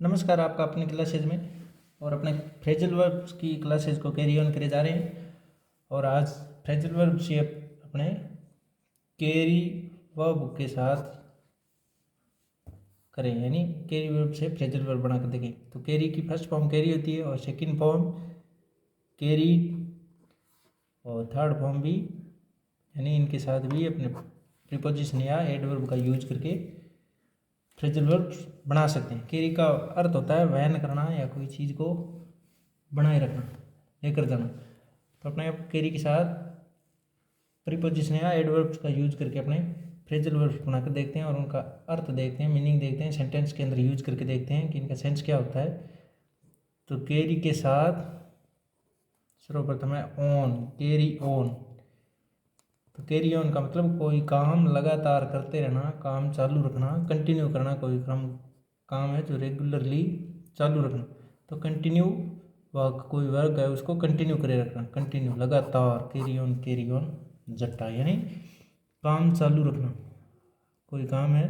नमस्कार, आपका अपनी क्लासेज में और अपने फ्रेजल वर्ब्स की क्लासेज को कैरी ऑन करे जा रहे हैं। और आज फ्रेजल वर्ब से अपने कैरी वर्ब के साथ करें, यानी कैरी वर्ब से फ्रेजल वर्ब बना कर देखें। तो कैरी की फर्स्ट फॉर्म कैरी होती है और सेकंड फॉर्म कैरी और थर्ड फॉर्म भी, यानी इनके साथ भी अपने प्रीपोजिशन या एडवर्ब का यूज करके फ्रेजल वर्ब बना सकते हैं। कैरी का अर्थ होता है वहन करना या कोई चीज़ को बनाए रखना, लेकर जाना। तो अपने आप कैरी के साथ प्रीपोजिशन या एडवर्ब्स का यूज करके अपने फ्रेजल वर्ब्स बनाकर देखते हैं और उनका अर्थ देखते हैं, मीनिंग देखते हैं, सेंटेंस के अंदर यूज करके देखते हैं कि इनका सेंस क्या होता है। तो कैरी के साथ सर्वप्रथम है ऑन, कैरी ऑन। तो कैरी ऑन का मतलब कोई काम लगातार करते रहना, काम चालू रखना, कंटिन्यू करना। कोई काम है जो रेगुलरली चालू रखना। तो कंटिन्यू वर्क, कोई वर्क है उसको कंटिन्यू करे रखना, कंटिन्यू लगातार, कैरी ऑन जट्टा, यानी काम चालू रखना। कोई काम है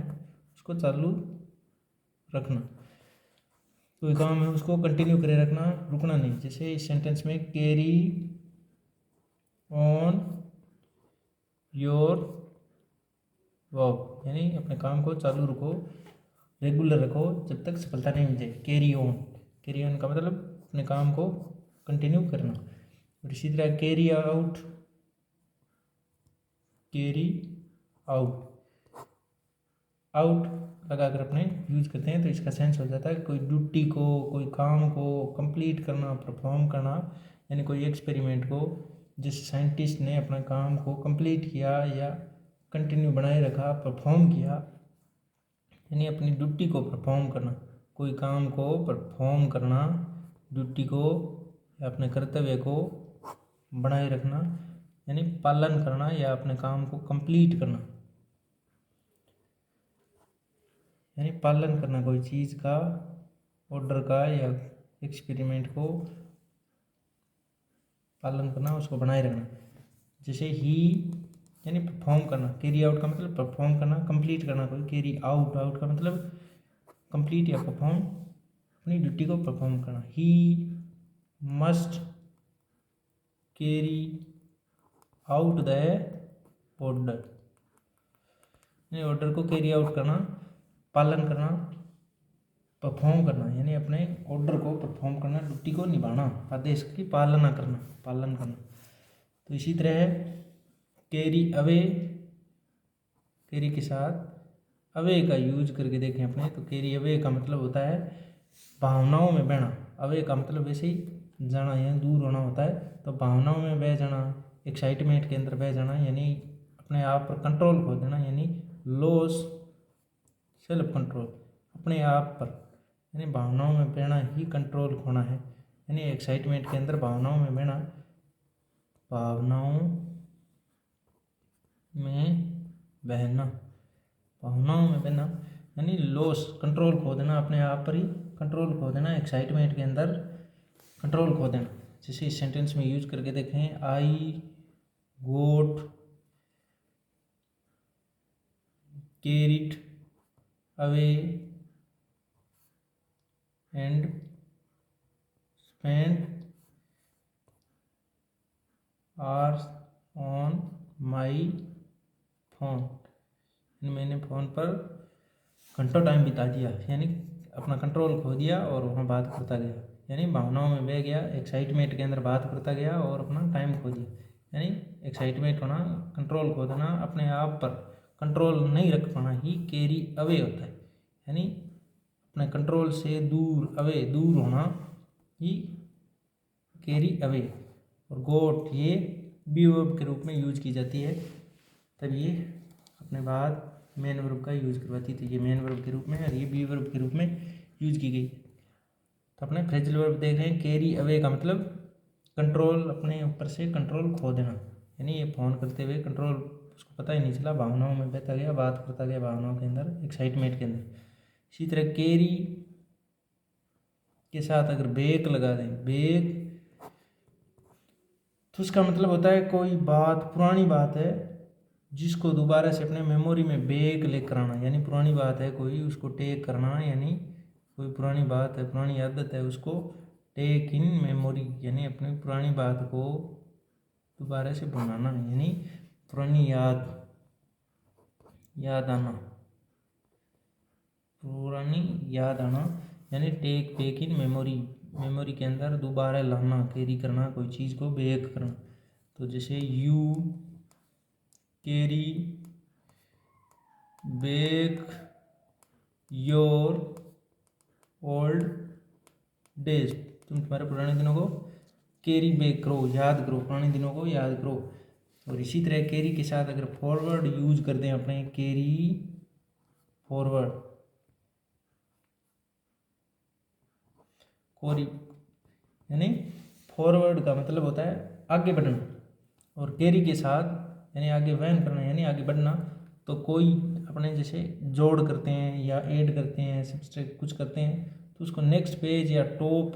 उसको चालू रखना, कोई काम है उसको कंटिन्यू करे रखना, रुकना नहीं। जैसे इस सेंटेंस में कैरी ऑन योर वर्क, यानी अपने काम को चालू रखो, रेगुलर रखो जब तक सफलता नहीं मिल जाए। कैरी ऑन का मतलब अपने काम को कंटिन्यू करना। और इसी तरह कैरी आउट लगाकर अपने यूज करते हैं। तो इसका सेंस हो जाता है कोई ड्यूटी को, कोई काम को कंप्लीट करना, परफॉर्म करना, यानी कोई एक्सपेरिमेंट को जिस साइंटिस्ट ने अपना काम को कंप्लीट किया या कंटिन्यू बनाए रखा, परफॉर्म किया, यानी अपनी ड्यूटी को परफॉर्म करना। कोई काम को परफॉर्म करना, ड्यूटी को या अपने कर्तव्य को बनाए रखना, यानी पालन करना या अपने काम को कंप्लीट करना, यानी पालन करना कोई चीज़ का, ऑर्डर का या एक्सपेरिमेंट को पालन करना, उसको बनाए रखना। जैसे ही, यानी परफॉर्म करना। कैरी आउट का मतलब परफॉर्म करना, कंप्लीट करना। कोई कैरी आउट का मतलब कंप्लीट या परफॉर्म, अपनी ड्यूटी को परफॉर्म करना। He must carry out the order, यानी ऑर्डर को कैरी आउट करना, पालन करना, परफॉर्म करना, यानी अपने ऑर्डर को परफॉर्म करना, ड्यूटी को निभाना, आदेश की पालन करना। तो इसी तरह है कैरी अवे, कैरी के साथ अवे का यूज करके देखें अपने। तो कैरी अवे का मतलब होता है भावनाओं में बहना। अवे का मतलब वैसे ही जाना या दूर होना होता है। तो भावनाओं में बह जाना, एक्साइटमेंट के अंदर बह जाना, यानी अपने आप पर कंट्रोल खो देना, यानी लॉस सेल्फ कंट्रोल, अपने आप पर, यानी भावनाओं में बहना ही कंट्रोल खोना है। यानी एक्साइटमेंट के अंदर भावनाओं में बहना, भावनाओं में बहना, यानी लॉस, कंट्रोल खो देना, अपने आप पर ही कंट्रोल खो देना, एक्साइटमेंट के अंदर कंट्रोल खो देना। जैसे इस सेंटेंस में यूज करके देखें, I got carried away and spend hours on my phone, मैंने फ़ोन पर घंटों टाइम बिता दिया, यानी अपना कंट्रोल खो दिया और वहाँ बात करता गया, यानी भावनाओं में बह गया, एक्साइटमेंट के अंदर बात करता गया और अपना टाइम खो दिया। यानी एक्साइटमेंट होना, कंट्रोल खो देना, अपने आप पर कंट्रोल नहीं रख पाना ही कैरी अवे होता है। यानी अपने कंट्रोल से दूर होना ही कैरी अवे। और गोट ये बी वर्ब के रूप में यूज की जाती है, तब ये अपने बाद मेन वर्ब का यूज करवाती थी। ये मेन वर्ब के रूप में और ये बी वर्ब के रूप में यूज की गई। तो अपने फ्रेजल वर्ब देख रहे हैं। कैरी अवे का मतलब कंट्रोल, अपने ऊपर से कंट्रोल खो देना, यानी ये फ़ोन करते हुए कंट्रोल उसको पता ही नहीं चला, भावनाओं में बहता गया, बात करता गया भावनाओं के अंदर, एक्साइटमेंट के अंदर। इसी तरह कैरी के साथ अगर बेक लगा दें, बेक, तो उसका मतलब होता है कोई बात, पुरानी बात है जिसको दोबारा से अपने मेमोरी में बैक लेकर आना, यानी पुरानी बात है कोई, उसको टेक करना, यानी कोई पुरानी बात है, पुरानी आदत है, उसको टेक इन मेमोरी यानी अपनी पुरानी बात को दोबारा से बनाना, यानी पुरानी याद आना, पुरानी याद आना, यानी टेक इन मेमोरी के अंदर दोबारा लाना, कैरी करना, कोई चीज़ को बैक करना। तो जैसे you carry back your old days, तुम तुम्हारे पुराने दिनों को कैरी बैक करो, याद करो, पुराने दिनों को याद करो। और इसी तरह कैरी के साथ अगर फॉरवर्ड यूज करते हैं अपने, कैरी फॉरवर्ड, कोरी यानी फॉरवर्ड का मतलब होता है आगे बढ़ना, और कैरी के साथ यानी आगे वहन करना यानी आगे बढ़ना। तो कोई अपने जैसे जोड़ करते हैं या ऐड करते हैं, सब्सट्रैक्ट कुछ करते हैं, तो उसको नेक्स्ट पेज या टॉप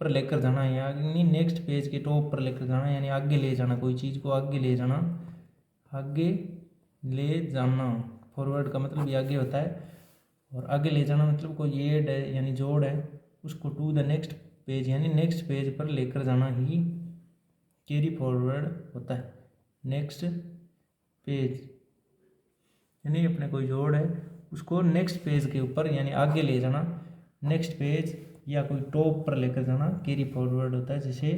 पर लेकर जाना है, यानी नेक्स्ट पेज के टॉप पर लेकर जाना, यानी आगे ले जाना, कोई चीज़ को आगे ले जाना, आगे ले जाना। फॉरवर्ड का मतलब ये आगे होता है, और आगे ले जाना मतलब कोई ऐड है यानी जोड़ है, उसको टू द नेक्स्ट पेज यानी नेक्स्ट पेज पर लेकर जाना ही कैरी फॉरवर्ड होता है। नेक्स्ट पेज यानी अपने कोई जोड़ है उसको नेक्स्ट पेज के ऊपर यानी आगे ले जाना, नेक्स्ट पेज या कोई टॉप पर लेकर जाना कैरी फॉरवर्ड होता है। जैसे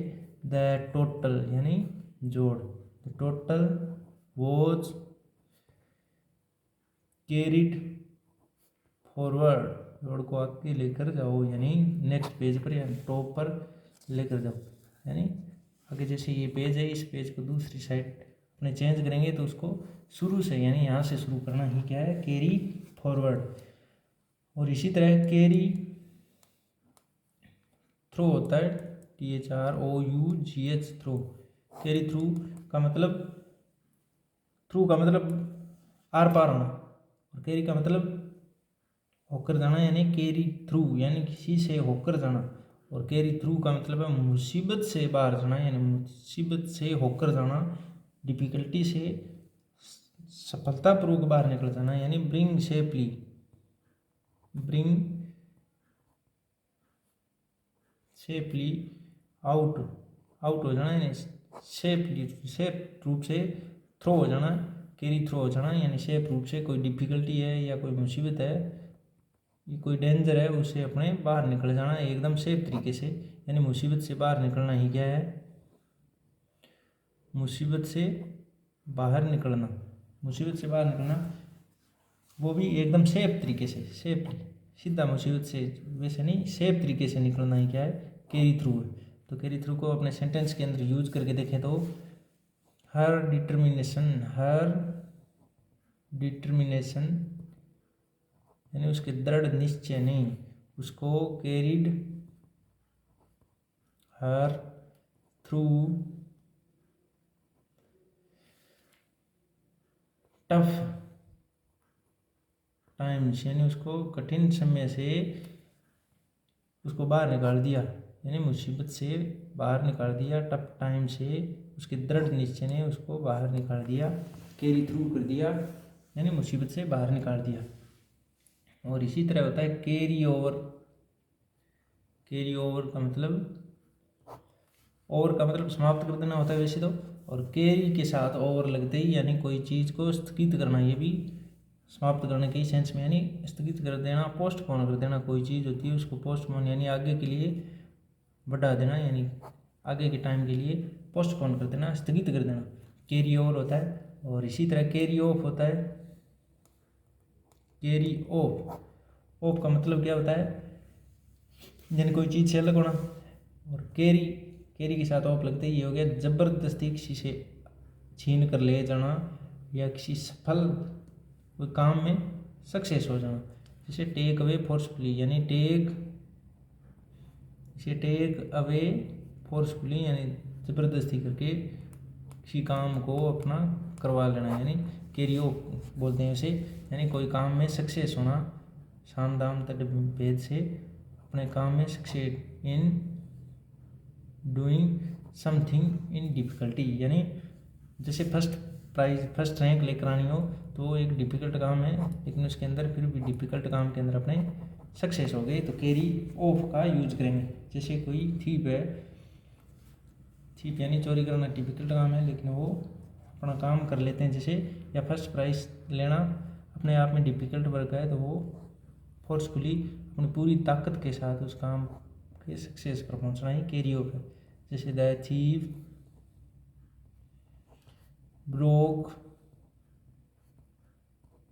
द टोटल यानी जोड़, the total was carried forward, जोड़ को आगे लेकर जाओ यानी नेक्स्ट पेज पर या टॉप पर लेकर जाओ, यानी आगे जैसे ये पेज है, इस पेज को दूसरी साइड अपने चेंज करेंगे तो उसको शुरू से यानी यहाँ से शुरू करना ही क्या है, कैरी फॉरवर्ड। और इसी तरह कैरी थ्रू होता है, THROUGH थ्रू। कैरी थ्रू का मतलब, थ्रू का मतलब आर पार होना, और कैरी का मतलब होकर जाना, यानी कैरी थ्रू यानी किसी से होकर जाना, और कैरी थ्रू का मतलब है मुसीबत से बाहर जाना, यानी मुसीबत से होकर जाना, डिफिकल्टी से सफलतापूर्वक बाहर निकल जाना, यानी bring safely, bring safely out, out हो जाना यानी सेफली, सेफ रूप से थ्रो हो जाना, कैरी थ्रो हो जाना, यानी सेफ रूप से कोई डिफिकल्टी है या कोई मुसीबत है, ये कोई डेंजर है, उससे अपने बाहर निकल जाना एकदम सेफ तरीके से, यानी मुसीबत से बाहर निकलना ही क्या है, मुसीबत से बाहर निकलना, मुसीबत से बाहर निकलना, वो भी एकदम सेफ तरीके से, सेफली, सीधा मुसीबत से वैसे नहीं, सेफ तरीके से निकलना ही क्या है, कैरी थ्रू है। तो कैरी थ्रू को अपने सेंटेंस के अंदर यूज करके देखें तो हर डिटर्मिनेशन यानी उसके दृढ़ निश्चय नहीं, उसको carried her through tough times, यानी उसको कठिन समय से उसको बाहर निकाल दिया, यानी मुसीबत से बाहर निकाल दिया, टफ टाइम से उसके दृढ़ निश्चय ने उसको बाहर निकाल दिया, कैरी थ्रू कर दिया, यानी मुसीबत से बाहर निकाल दिया। और इसी तरह होता है कैरी ओवर, कैरी ओवर का मतलब, ओवर का मतलब समाप्त कर देना होता है वैसे तो, और कैरी के साथ ओवर लगते ही यानी कोई चीज़ को स्थगित करना, ये भी समाप्त करने के सेंस में, यानी स्थगित कर देना, पोस्टपोन कर देना, कोई चीज़ होती है उसको पोस्टपोन यानी आगे के लिए बढ़ा देना, यानी आगे के टाइम के लिए पोस्टपोन कर देना, स्थगित कर देना, कैरी ओवर होता है। और इसी तरह कैरी ऑफ होता है, कैरी ऑफ, ऑफ का मतलब क्या होता है, यानी कोई चीज़ से अलग होना, और कैरी, कैरी के साथ ऑफ लगते ही हो गया जबरदस्ती किसी से छीन कर ले जाना, या किसी सफल कोई काम में सक्सेस हो जाना। जैसे टेक अवे फोर्सफुली, यानी टेक अवे फोर्सफुली यानी ज़बरदस्ती करके किसी काम को अपना करवा लेना, यानी कैरी ऑफ बोलते हैं उसे, यानी कोई काम में सक्सेस होना, साम दाम तट भेद से अपने काम में success in doing something in difficulty, यानी जैसे फर्स्ट रैंक लेकर आनी हो तो वो एक डिफ़िकल्ट काम है, लेकिन उसके अंदर फिर भी डिफ़िकल्ट काम के अंदर अपने सक्सेस हो गई तो कैरी ऑफ का यूज करेंगे। जैसे कोई थीप है, थीप यानी चोरी करना टिपिकल काम है, लेकिन वो अपना काम कर लेते हैं जैसे, या फर्स्ट प्राइज लेना अपने आप में डिफ़िकल्ट वर्क है तो वो फोर्सफुली अपनी पूरी ताकत के साथ उस काम के सक्सेस पर पहुंचना ही कैरी ऑफ है। जैसे the thief broke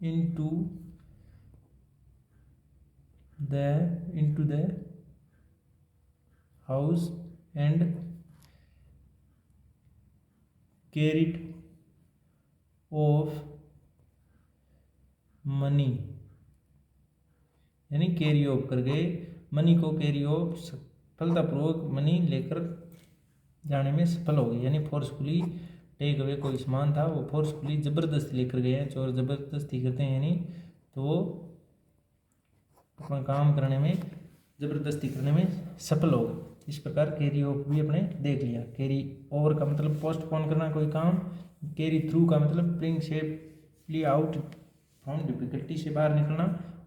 into the house and carried of money, यानी कैरी ऑफ कर गए मनी को, कैरी ऑफ सफलतापूर्वक मनी लेकर जाने में सफल हो गए, यानी फोर्सफुली टेक अवे कोई सामान था वो फोर्सफुली ज़बरदस्ती लेकर गए हैं। चोर ज़बरदस्ती करते हैं यानी, तो वो अपना काम करने में ज़बरदस्ती करने में सफल हो गए। इस प्रकार कैरी ऑफ भी अपने देख लिया। कैरी ओवर का मतलब पोस्टपोन करना कोई काम, कैरी थ्रू का मतलब bring safely out from difficulty से बाहर निकलना,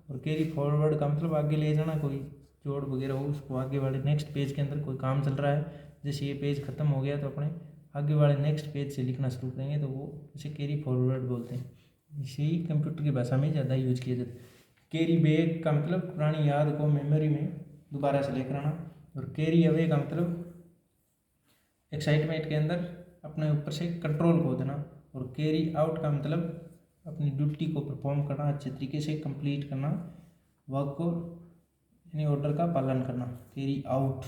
और कैरी फॉरवर्ड का मतलब आगे ले जाना, कोई जोड़ वगैरह हो उसको आगे वाले नेक्स्ट पेज के अंदर, कोई काम चल रहा है जैसे ये पेज खत्म हो गया तो अपने आगे वाले नेक्स्ट पेज से लिखना शुरू करेंगे तो वो इसे कैरी फॉरवर्ड बोलते हैं। इसी कंप्यूटर की भाषा में ज़्यादा यूज किया जाता है। कैरी बैक का मतलब पुरानी याद को मेमोरी में दोबारा से लेकर आना, और कैरी अवे का मतलब एक्साइटमेंट के अंदर अपने ऊपर से कंट्रोल को देना, और कैरी आउट का मतलब अपनी ड्यूटी को परफॉर्म करना, अच्छे तरीके से कंप्लीट करना, वर्क को यानी ऑर्डर का पालन करना। कैरी आउट,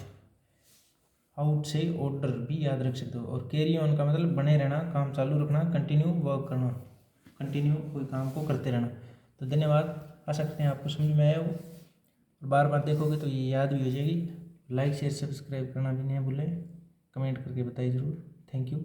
आउट से ऑर्डर भी याद रख सकते हो। और कैरी ऑन का मतलब बने रहना, काम चालू रखना, कंटिन्यू वर्क करना, कंटिन्यू कोई काम को करते रहना। तो धन्यवाद, आशा करते हैं आपको समझ में आया हो, और बार बार देखोगे तो ये याद भी हो जाएगी। लाइक शेयर सब्सक्राइब करना भी नहीं भूलें, कमेंट करके बताइए ज़रूर। Thank you.